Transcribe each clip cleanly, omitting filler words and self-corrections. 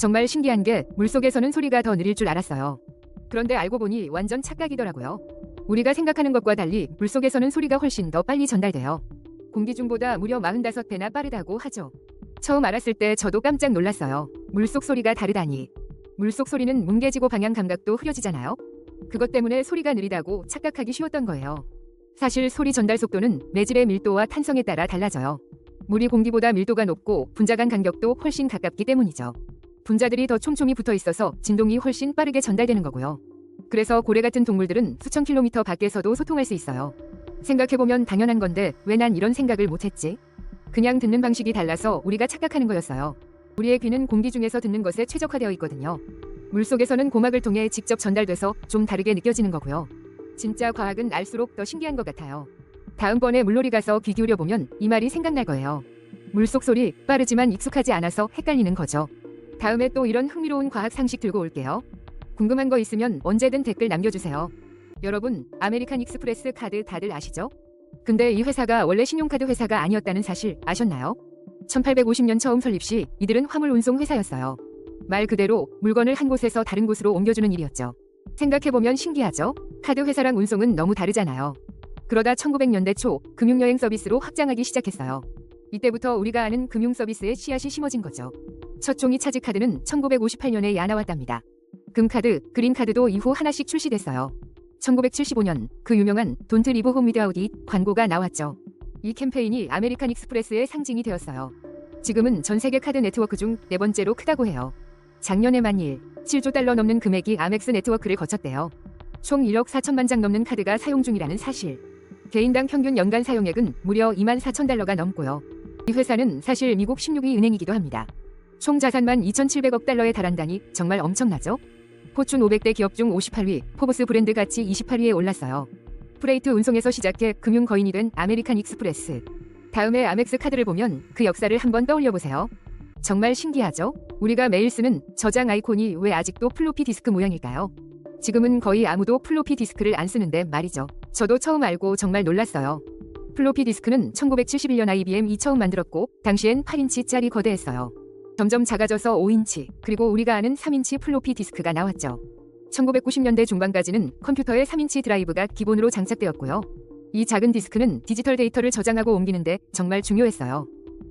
정말 신기한 게 물속에서는 소리가 더 느릴 줄 알았어요. 그런데 알고 보니 완전 착각이더라고요. 우리가 생각하는 것과 달리 물속에서는 소리가 훨씬 더 빨리 전달돼요. 공기 중보다 무려 45배나 빠르다고 하죠. 처음 알았을 때 저도 깜짝 놀랐어요. 물속 소리가 다르다니. 물속 소리는 뭉개지고 방향 감각도 흐려지잖아요. 그것 때문에 소리가 느리다고 착각하기 쉬웠던 거예요. 사실 소리 전달 속도는 매질의 밀도와 탄성에 따라 달라져요. 물이 공기보다 밀도가 높고 분자 간 간격도 훨씬 가깝기 때문이죠. 분자들이 더 촘촘히 붙어 있어서 진동이 훨씬 빠르게 전달되는 거고요. 그래서 고래 같은 동물들은 수천 킬로미터 밖에서도 소통할 수 있어요. 생각해보면 당연한 건데 왜 난 이런 생각을 못했지? 그냥 듣는 방식이 달라서 우리가 착각하는 거였어요. 우리의 귀는 공기 중에서 듣는 것에 최적화되어 있거든요. 물속에서는 고막을 통해 직접 전달돼서 좀 다르게 느껴지는 거고요. 진짜 과학은 알수록 더 신기한 것 같아요. 다음번에 물놀이 가서 귀 기울여보면 이 말이 생각날 거예요. 물속 소리 빠르지만 익숙하지 않아서 헷갈리는 거죠. 다음에 또 이런 흥미로운 과학 상식 들고 올게요. 궁금한 거 있으면 언제든 댓글 남겨주세요. 여러분, 아메리칸 익스프레스 카드 다들 아시죠? 근데 이 회사가 원래 신용카드 회사가 아니었다는 사실 아셨나요? 1850년 처음 설립 시 이들은 화물 운송 회사였어요. 말 그대로 물건을 한 곳에서 다른 곳으로 옮겨주는 일이었죠. 생각해보면 신기하죠? 카드 회사랑 운송은 너무 다르잖아요. 그러다 1900년대 초 금융여행 서비스로 확장하기 시작했어요. 이때부터 우리가 아는 금융 서비스의 씨앗이 심어진 거죠. 첫 종이 차지 카드는 1958년에 나왔답니다. 금카드, 그린카드도 이후 하나씩 출시됐어요. 1975년 그 유명한 Don't Leave Home Without It 광고가 나왔죠. 이 캠페인이 아메리칸 익스프레스의 상징이 되었어요. 지금은 전 세계 카드 네트워크 중 4번째로 크다고 해요. 작년에 만일 7조 달러 넘는 금액이 아멕스 네트워크를 거쳤대요. 총 1억 4천만 장 넘는 카드가 사용 중이라는 사실. 개인당 평균 연간 사용액은 무려 2만 4천 달러가 넘고요. 이 회사는 사실 미국 16위 은행이기도 합니다. 총 자산만 2,700억 달러에 달한다니 정말 엄청나죠? 포춘 500대 기업 중 58위, 포브스 브랜드 가치 28위에 올랐어요. 프레이트 운송에서 시작해 금융 거인이 된 아메리칸 익스프레스. 다음에 아멕스 카드를 보면 그 역사를 한번 떠올려보세요. 정말 신기하죠? 우리가 매일 쓰는 저장 아이콘이 왜 아직도 플로피 디스크 모양일까요? 지금은 거의 아무도 플로피 디스크를 안 쓰는데 말이죠. 저도 처음 알고 정말 놀랐어요. 플로피 디스크는 1971년 IBM이 처음 만들었고 당시엔 8인치짜리 거대했어요. 점점 작아져서 5인치, 그리고 우리가 아는 3인치 플로피 디스크가 나왔죠. 1990년대 중반까지는 컴퓨터에 3인치 드라이브가 기본으로 장착되었고요. 이 작은 디스크는 디지털 데이터를 저장하고 옮기는데 정말 중요했어요.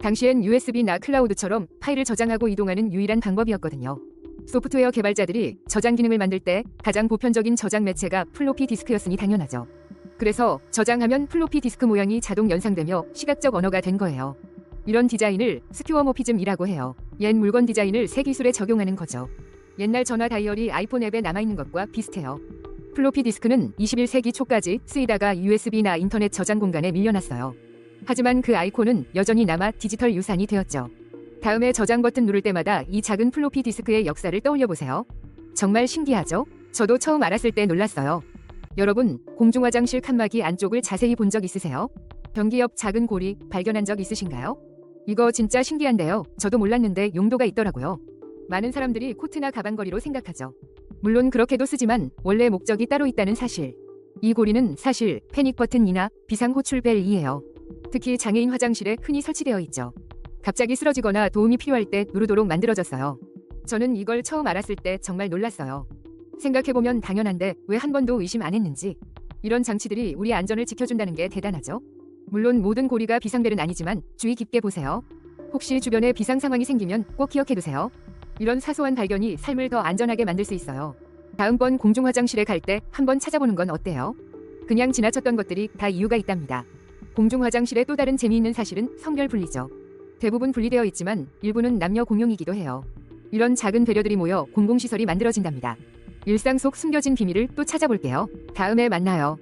당시엔 USB나 클라우드처럼 파일을 저장하고 이동하는 유일한 방법이었거든요. 소프트웨어 개발자들이 저장 기능을 만들 때 가장 보편적인 저장 매체가 플로피 디스크였으니 당연하죠. 그래서 저장하면 플로피 디스크 모양이 자동 연상되며 시각적 언어가 된 거예요. 이런 디자인을 스큐어모피즘이라고 해요. 옛 물건 디자인을 새 기술에 적용하는 거죠. 옛날 전화 다이얼이 아이폰 앱에 남아있는 것과 비슷해요. 플로피 디스크는 21세기 초까지 쓰이다가 USB나 인터넷 저장 공간에 밀려났어요. 하지만 그 아이콘은 여전히 남아 디지털 유산이 되었죠. 다음에 저장 버튼 누를 때마다 이 작은 플로피 디스크의 역사를 떠올려보세요. 정말 신기하죠? 저도 처음 알았을 때 놀랐어요. 여러분, 공중화장실 칸막이 안쪽을 자세히 본 적 있으세요? 변기 옆 작은 고리 발견한 적 있으신가요? 이거 진짜 신기한데요. 저도 몰랐는데 용도가 있더라고요. 많은 사람들이 코트나 가방걸이로 생각하죠. 물론 그렇게도 쓰지만 원래 목적이 따로 있다는 사실. 이 고리는 사실 패닉 버튼이나 비상 호출 벨이에요. 특히 장애인 화장실에 흔히 설치되어 있죠. 갑자기 쓰러지거나 도움이 필요할 때 누르도록 만들어졌어요. 저는 이걸 처음 알았을 때 정말 놀랐어요. 생각해보면 당연한데 왜 한 번도 의심 안 했는지. 이런 장치들이 우리 안전을 지켜준다는 게 대단하죠. 물론 모든 고리가 비상벨은 아니지만 주의 깊게 보세요. 혹시 주변에 비상 상황이 생기면 꼭 기억해두세요. 이런 사소한 발견이 삶을 더 안전하게 만들 수 있어요. 다음번 공중화장실에 갈 때 한번 찾아보는 건 어때요? 그냥 지나쳤던 것들이 다 이유가 있답니다. 공중화장실의 또 다른 재미있는 사실은 성별 분리죠. 대부분 분리되어 있지만 일부는 남녀 공용이기도 해요. 이런 작은 배려들이 모여 공공시설이 만들어진답니다. 일상 속 숨겨진 비밀을 또 찾아볼게요. 다음에 만나요.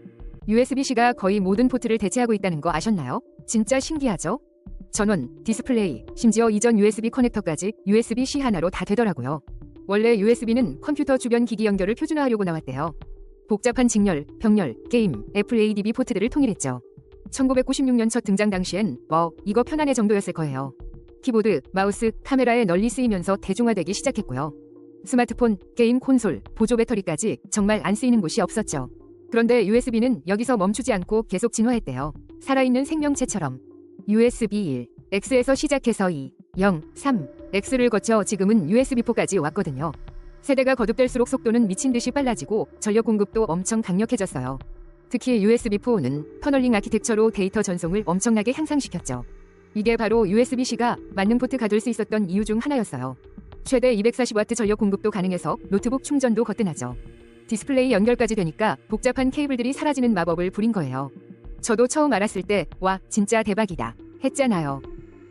USB-C가 거의 모든 포트를 대체하고 있다는 거 아셨나요? 진짜 신기하죠? 전원, 디스플레이, 심지어 이전 USB 커넥터까지 USB-C 하나로 다 되더라고요. 원래 USB는 컴퓨터 주변 기기 연결을 표준화하려고 나왔대요. 복잡한 직렬, 병렬, 게임, FADB 포트들을 통일했죠. 1996년 첫 등장 당시엔 이거 편안해 정도였을 거예요. 키보드, 마우스, 카메라에 널리 쓰이면서 대중화되기 시작했고요. 스마트폰, 게임 콘솔, 보조 배터리까지 정말 안 쓰이는 곳이 없었죠. 그런데 USB는 여기서 멈추지 않고 계속 진화했대요. 살아있는 생명체처럼. USB 1, X에서 시작해서 2, 0, 3, X를 거쳐 지금은 USB4까지 왔거든요. 세대가 거듭될수록 속도는 미친듯이 빨라지고 전력 공급도 엄청 강력해졌어요. 특히 USB4는 터널링 아키텍처로 데이터 전송을 엄청나게 향상시켰죠. 이게 바로 USB-C가 만능 포트가 될 수 있었던 이유 중 하나였어요. 최대 240W 전력 공급도 가능해서 노트북 충전도 거뜬하죠. 디스플레이 연결까지 되니까 복잡한 케이블들이 사라지는 마법을 부린 거예요. 저도 처음 알았을 때 와 진짜 대박이다 했잖아요.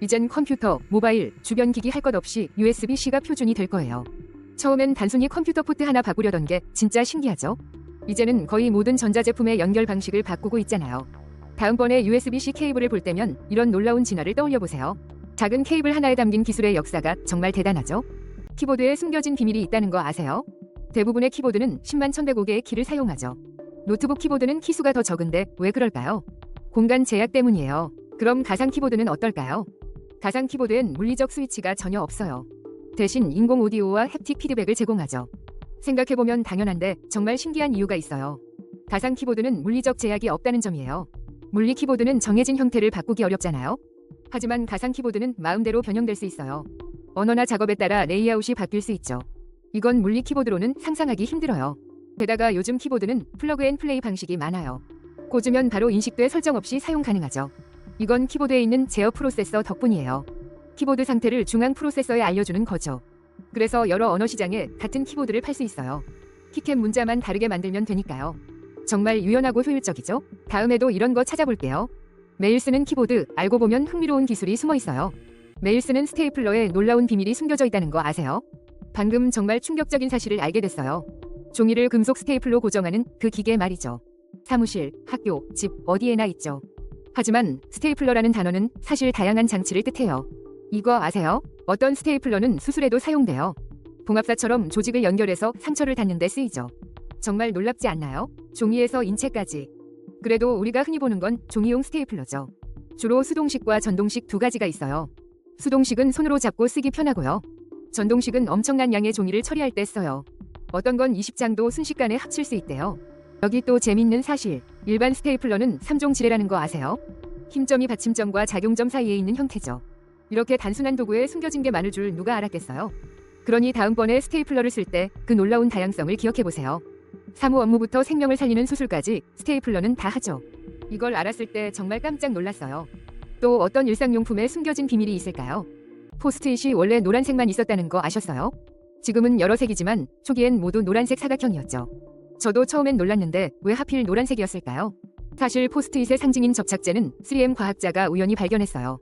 이젠 컴퓨터, 모바일, 주변 기기 할 것 없이 USB-C가 표준이 될 거예요. 처음엔 단순히 컴퓨터 포트 하나 바꾸려던 게 진짜 신기하죠? 이제는 거의 모든 전자제품의 연결 방식을 바꾸고 있잖아요. 다음번에 USB-C 케이블을 볼 때면 이런 놀라운 진화를 떠올려보세요. 작은 케이블 하나에 담긴 기술의 역사가 정말 대단하죠? 키보드에 숨겨진 비밀이 있다는 거 아세요? 대부분의 키보드는 10만 1100개의 키를 사용하죠. 노트북 키보드는 키수가 더 적은데 왜 그럴까요? 공간 제약 때문이에요. 그럼 가상 키보드는 어떨까요? 가상 키보드엔 물리적 스위치가 전혀 없어요. 대신 인공 오디오와 햅틱 피드백을 제공하죠. 생각해보면 당연한데 정말 신기한 이유가 있어요. 가상 키보드는 물리적 제약이 없다는 점이에요. 물리 키보드는 정해진 형태를 바꾸기 어렵잖아요. 하지만 가상 키보드는 마음대로 변형될 수 있어요. 언어나 작업에 따라 레이아웃이 바뀔 수 있죠. 이건 물리 키보드로는 상상하기 힘들어요. 게다가 요즘 키보드는 플러그 앤 플레이 방식이 많아요. 꽂으면 바로 인식돼 설정 없이 사용 가능하죠. 이건 키보드에 있는 제어 프로세서 덕분이에요. 키보드 상태를 중앙 프로세서에 알려주는 거죠. 그래서 여러 언어 시장에 같은 키보드를 팔 수 있어요. 키캡 문자만 다르게 만들면 되니까요. 정말 유연하고 효율적이죠? 다음에도 이런 거 찾아볼게요. 매일 쓰는 키보드, 알고 보면 흥미로운 기술이 숨어 있어요. 매일 쓰는 스테이플러에 놀라운 비밀이 숨겨져 있다는 거 아세요? 방금 정말 충격적인 사실을 알게 됐어요. 종이를 금속 스테이플로 고정하는 그 기계 말이죠. 사무실, 학교, 집 어디에나 있죠. 하지만 스테이플러라는 단어는 사실 다양한 장치를 뜻해요. 이거 아세요? 어떤 스테이플러는 수술에도 사용돼요. 봉합사처럼 조직을 연결해서 상처를 닫는 데 쓰이죠. 정말 놀랍지 않나요? 종이에서 인체까지. 그래도 우리가 흔히 보는 건 종이용 스테이플러죠. 주로 수동식과 전동식 두 가지가 있어요. 수동식은 손으로 잡고 쓰기 편하고요. 전동식은 엄청난 양의 종이를 처리할 때 써요. 어떤 건 20장도 순식간에 합칠 수 있대요. 여기 또 재밌는 사실. 일반 스테이플러는 3종 지뢰라는 거 아세요? 힘점이 받침점과 작용점 사이에 있는 형태죠. 이렇게 단순한 도구에 숨겨진 게 많을 줄 누가 알았겠어요? 그러니 다음번에 스테이플러를 쓸 때 그 놀라운 다양성을 기억해보세요. 사무 업무부터 생명을 살리는 수술까지 스테이플러는 다 하죠. 이걸 알았을 때 정말 깜짝 놀랐어요. 또 어떤 일상용품에 숨겨진 비밀이 있을까요? 포스트잇이 원래 노란색만 있었다는 거 아셨어요? 지금은 여러 색이지만 초기엔 모두 노란색 사각형이었죠. 저도 처음엔 놀랐는데 왜 하필 노란색이었을까요? 사실 포스트잇의 상징인 접착제는 3M 과학자가 우연히 발견했어요.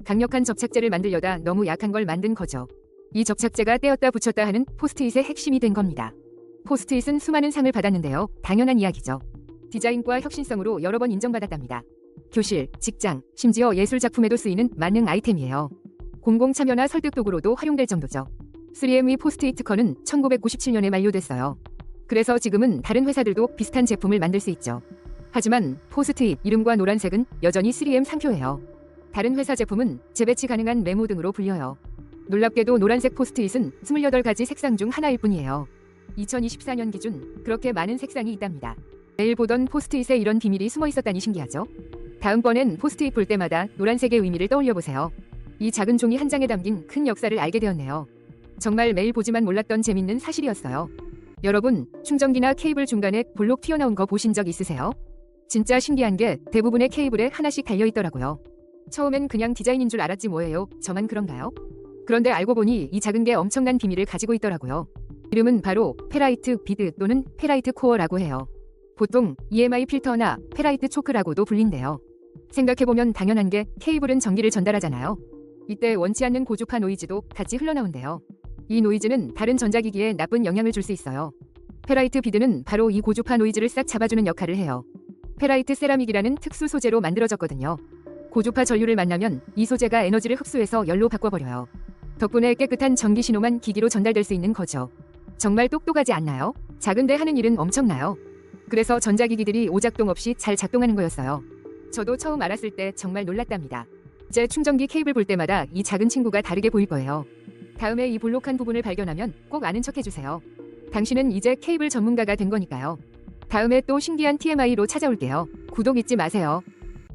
강력한 접착제를 만들려다 너무 약한 걸 만든 거죠. 이 접착제가 떼었다 붙였다 하는 포스트잇의 핵심이 된 겁니다. 포스트잇은 수많은 상을 받았는데요. 당연한 이야기죠. 디자인과 혁신성으로 여러 번 인정받았답니다. 교실, 직장, 심지어 예술 작품에도 쓰이는 만능 아이템이에요. 공공 참여나 설득 도구로도 활용될 정도죠. 3M의 포스트잇 특허는 1997년에 만료됐어요. 그래서 지금은 다른 회사들도 비슷한 제품을 만들 수 있죠. 하지만 포스트잇 이름과 노란색은 여전히 3M 상표예요. 다른 회사 제품은 재배치 가능한 메모 등으로 불려요. 놀랍게도 노란색 포스트잇은 28가지 색상 중 하나일 뿐이에요. 2024년 기준 그렇게 많은 색상이 있답니다. 매일 보던 포스트잇에 이런 비밀이 숨어 있었다니 신기하죠? 다음번엔 포스트잇 볼 때마다 노란색의 의미를 떠올려보세요. 이 작은 종이 한 장에 담긴 큰 역사를 알게 되었네요. 정말 매일 보지만 몰랐던 재밌는 사실이었어요. 여러분, 충전기나 케이블 중간에 볼록 튀어나온 거 보신 적 있으세요? 진짜 신기한 게 대부분의 케이블에 하나씩 달려있더라고요. 처음엔 그냥 디자인인 줄 알았지 뭐예요. 저만 그런가요? 그런데 알고 보니 이 작은 게 엄청난 비밀을 가지고 있더라고요. 이름은 바로 페라이트 비드 또는 페라이트 코어라고 해요. 보통 EMI 필터나 페라이트 초크라고도 불린대요. 생각해보면 당연한 게 케이블은 전기를 전달하잖아요. 이때 원치 않는 고주파 노이즈도 같이 흘러나온대요. 이 노이즈는 다른 전자기기에 나쁜 영향을 줄 수 있어요. 페라이트 비드는 바로 이 고주파 노이즈를 싹 잡아주는 역할을 해요. 페라이트 세라믹이라는 특수 소재로 만들어졌거든요. 고주파 전류를 만나면 이 소재가 에너지를 흡수해서 열로 바꿔버려요. 덕분에 깨끗한 전기 신호만 기기로 전달될 수 있는 거죠. 정말 똑똑하지 않나요? 작은데 하는 일은 엄청나요. 그래서 전자기기들이 오작동 없이 잘 작동하는 거였어요. 저도 처음 알았을 때 정말 놀랐답니다. 제 충전기 케이블 볼 때마다 이 작은 친구가 다르게 보일 거예요. 다음에 이 볼록한 부분을 발견하면 꼭 아는 척 해주세요. 당신은 이제 케이블 전문가가 된 거니까요. 다음에 또 신기한 TMI로 찾아올게요. 구독 잊지 마세요.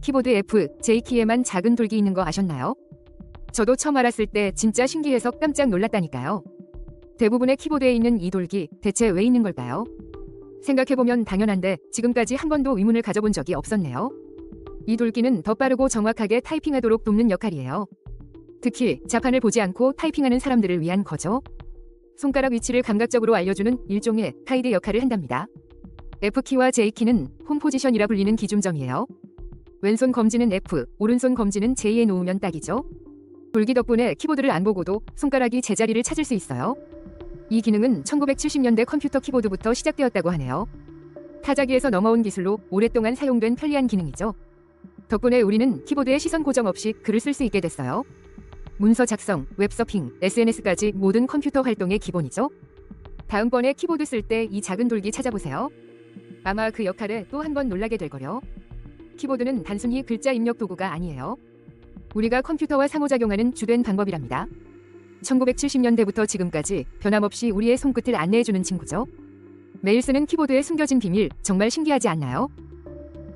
키보드 F, J키에만 작은 돌기 있는 거 아셨나요? 저도 처음 알았을 때 진짜 신기해서 깜짝 놀랐다니까요. 대부분의 키보드에 있는 이 돌기 대체 왜 있는 걸까요? 생각해보면 당연한데 지금까지 한 번도 의문을 가져본 적이 없었네요. 이 돌기는 더 빠르고 정확하게 타이핑하도록 돕는 역할이에요. 특히 자판을 보지 않고 타이핑하는 사람들을 위한 거죠. 손가락 위치를 감각적으로 알려주는 일종의 가이드 역할을 한답니다. F키와 J키는 홈 포지션이라 불리는 기준점이에요. 왼손 검지는 F, 오른손 검지는 J에 놓으면 딱이죠. 돌기 덕분에 키보드를 안 보고도 손가락이 제자리를 찾을 수 있어요. 이 기능은 1970년대 컴퓨터 키보드부터 시작되었다고 하네요. 타자기에서 넘어온 기술로 오랫동안 사용된 편리한 기능이죠. 덕분에 우리는 키보드에 시선 고정 없이 글을 쓸 수 있게 됐어요. 문서 작성, 웹서핑, SNS까지 모든 컴퓨터 활동의 기본이죠. 다음번에 키보드 쓸 때 이 작은 돌기 찾아보세요. 아마 그 역할에 또 한 번 놀라게 될 거요. 키보드는 단순히 글자 입력 도구가 아니에요. 우리가 컴퓨터와 상호작용하는 주된 방법이랍니다. 1970년대부터 지금까지 변함없이 우리의 손끝을 안내해주는 친구죠. 매일 쓰는 키보드의 숨겨진 비밀, 정말 신기하지 않나요?